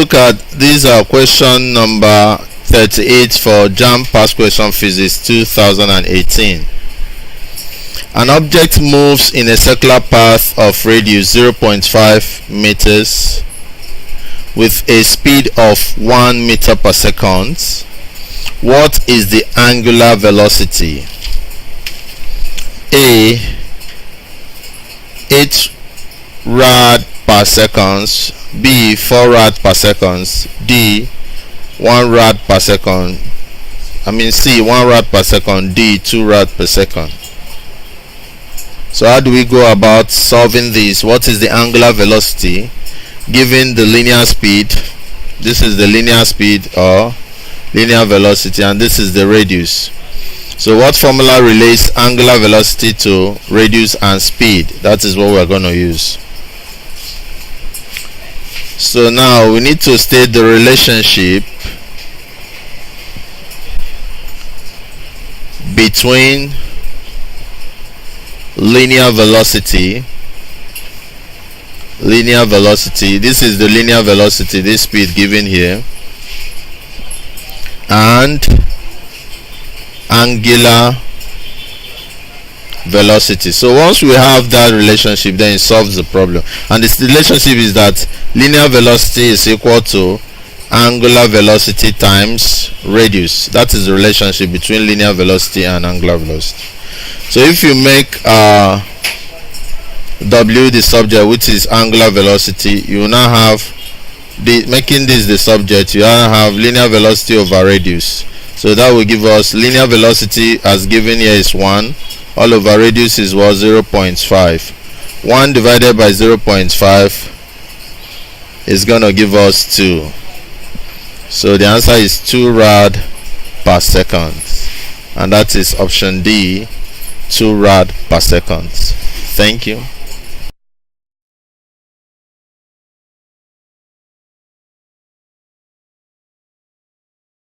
Look at these are question number 38 for JAMB Past Question Physics 2018. An object moves in a circular path of radius 0.5 meters with a speed of 1 meter per second. What is the angular velocity? A. 8 rad per second. B. 4 rad per second. D. 1 rad per second. C. 1 rad per second. D. 2 rad per second. So how do we go about solving this? What is the angular velocity given the linear speed? This is the linear speed or linear velocity, and this is the radius. So what formula relates angular velocity to radius and speed? That is what we're going to use. So now we need to state the relationship between linear velocity, this is the linear velocity, this speed given here, and angular velocity. So once we have that relationship, then it solves the problem. And this relationship is that linear velocity is equal to angular velocity times radius. That is the relationship between linear velocity and angular velocity. So if you make W the subject, which is angular velocity, you will now have making this the subject, you now have linear velocity over radius. So that will give us linear velocity as given here is 1, all over radius is what? 0.5. 1 divided by 0.5 is gonna give us 2. So the answer is 2 rad per second, and that is option D, 2 rad per second. Thank you.